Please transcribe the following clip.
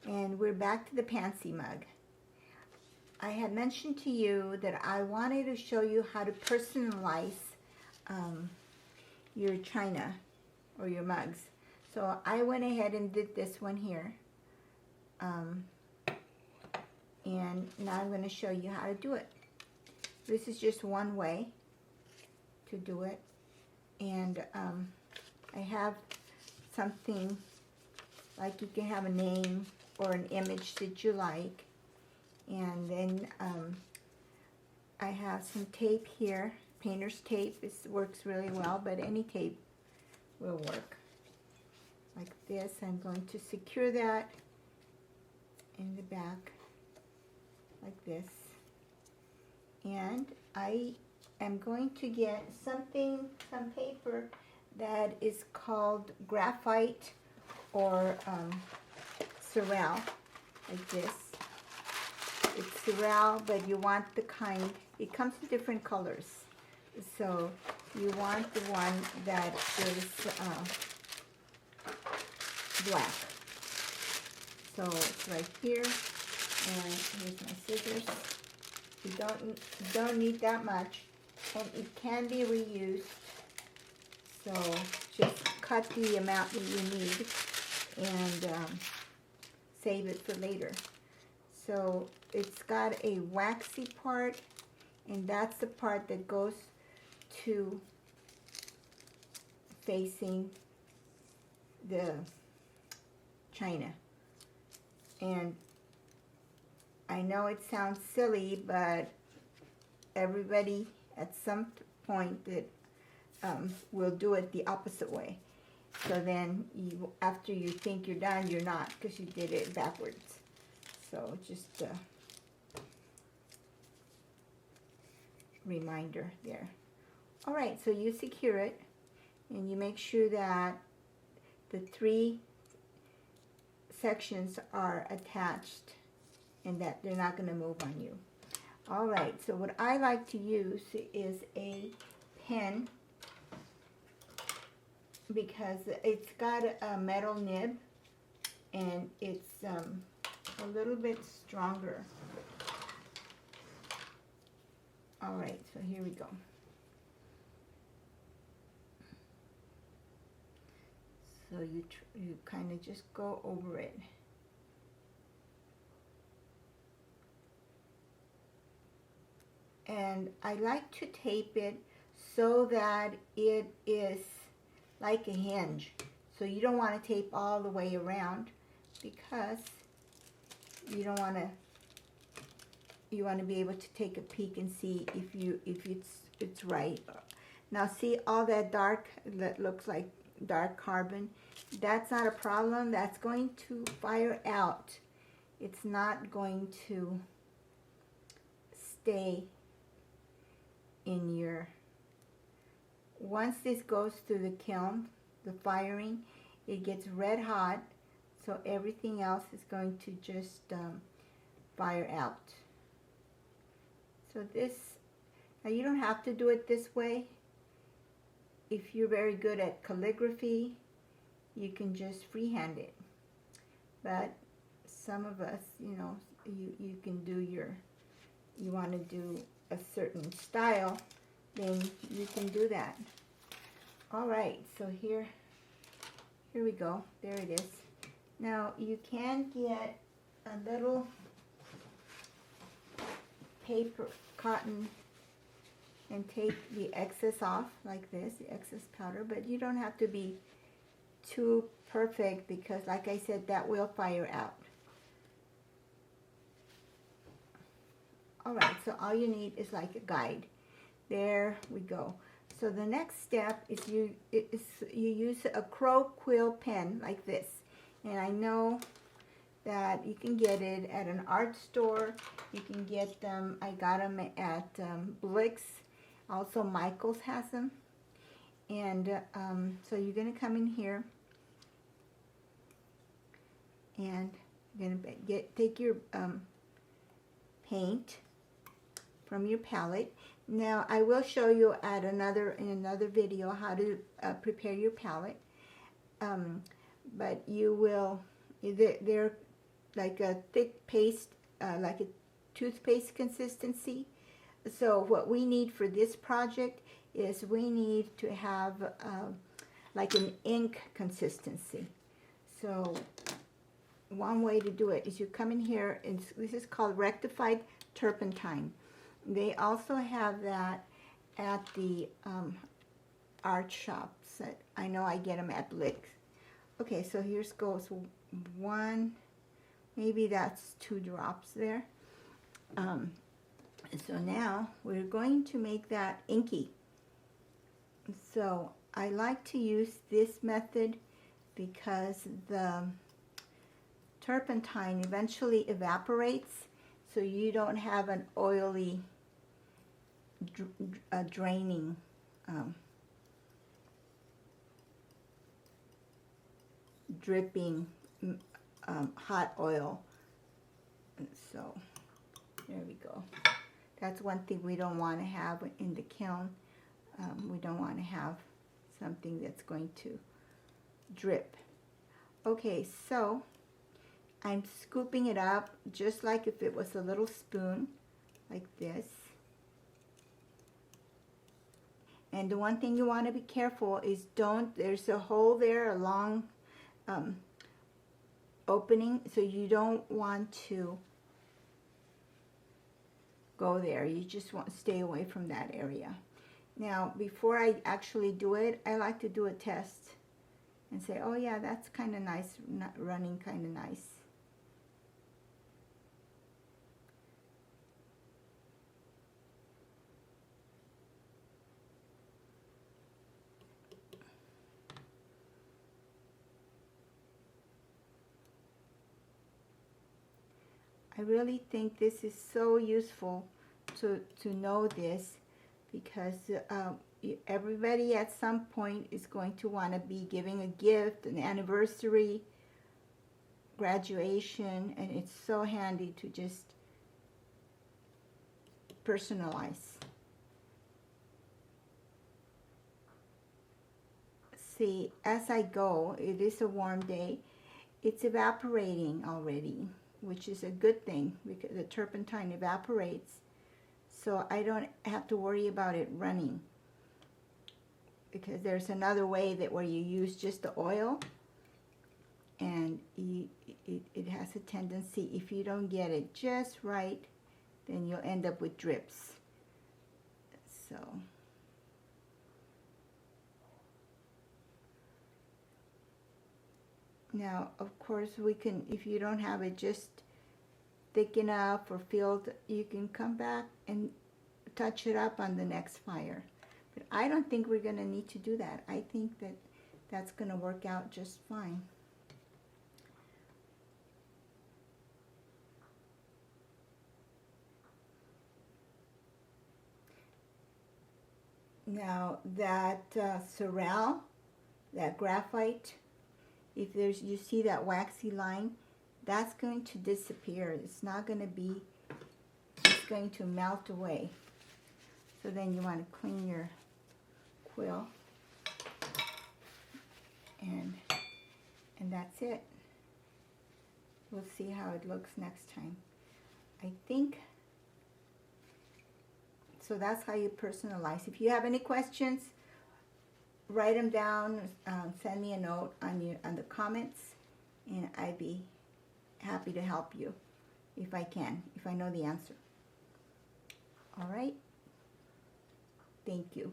And we're back to the Pansy mug. I had mentioned to you that I wanted to show you how to personalize your china or your mugs. So I went ahead and did this one here. And now I'm going to show you how to do it. This is just one way to do it. And I have something like you can have a name or an image that you like. And then I have some tape here. Painter's tape. This works really well, but any tape will work. Like this. I'm going to secure that in the back like this. And I am going to get some paper that is called graphite or Sorrel, like this. It's Sorrel, but you want the kind, it comes in different colors. So you want the one that is black. So it's right here, and here's my scissors. You don't need that much, and it can be reused. So just cut the amount that you need and save it for later. So it's got a waxy part, and that's the part that goes to facing the china. And I know it sounds silly, but everybody at some point that will do it the opposite way. So then you, after you think you're done, you're not, because you did it backwards. So just a reminder there. All right, so you secure it, and you make sure that the 3 sections are attached and that they're not going to move on you. All right, so what I like to use is a pen, because it's got a metal nib and it's a little bit stronger. All right, so here we go. So you kind of just go over it. And I like to tape it so that it is like a hinge. So you don't want to tape all the way around, because you don't want to. You want to be able to take a peek and see if it's right. Now see all that dark that looks like dark carbon? That's not a problem. That's going to fire out. It's not going to stay in your. Once this goes through the kiln, the firing, it gets red hot, so everything else is going to just fire out. So this, now you don't have to do it this way. If you're very good at calligraphy, you can just freehand it. But some of us, you know, you can do your, you want to do a certain style, then you can do that. All right, so here we go. There it is. Now you can get a little paper, cotton, and take the excess off like this, the excess powder, but you don't have to be too perfect, because like I said, that will fire out. Alright, so all you need is like a guide. There we go. So the next step is you use a crow quill pen like this. And I know that you can get it at an art store. You can get them, I got them at Blix. Also Michael's has them. And so you're going to come in here and you're going to take your paint from your palette. Now I will show you at in another video how to prepare your palette. But you will, they're like a thick paste, like a toothpaste consistency. So what we need for this project is we need to have like an ink consistency. So one way to do it is you come in here, and this is called rectified turpentine. They also have that at the art shops. I know I get them at Blick. Okay, so here's goes one, maybe that's 2 drops there. So now we're going to make that inky. So I like to use this method because the turpentine eventually evaporates, so you don't have an oily draining dripping hot oil. And so there we go. That's one thing we don't want to have in the kiln. We don't want to have something that's going to drip. Okay, so I'm scooping it up just like if it was a little spoon, like this. And the one thing you want to be careful is there's a hole there, a long opening, so you don't want to go there. You just want to stay away from that area. Now, before I actually do it, I like to do a test and say, oh yeah, that's kind of nice, not running kind of nice. I really think this is so useful to know this, because everybody at some point is going to want to be giving a gift, an anniversary, graduation, and it's so handy to just personalize. See, as I go, it is a warm day, it's evaporating already, which is a good thing because the turpentine evaporates, so I don't have to worry about it running. Because there's another way that where you use just the oil, and it has a tendency, if you don't get it just right, then you'll end up with drips. So now, of course, we can, if you don't have it just thick enough or filled, you can come back and touch it up on the next fire. But I don't think we're going to need to do that. I think that that's going to work out just fine. Now that Sorrel, that graphite, if you see that waxy line, that's going to disappear. It's not going to be, it's going to melt away. So then you want to clean your quill, and that's it. We'll see how it looks next time. I think, so that's how you personalize. If you have any questions, write them down, send me a note on the comments, and I'd be happy to help you if I can, if I know the answer. All right. Thank you.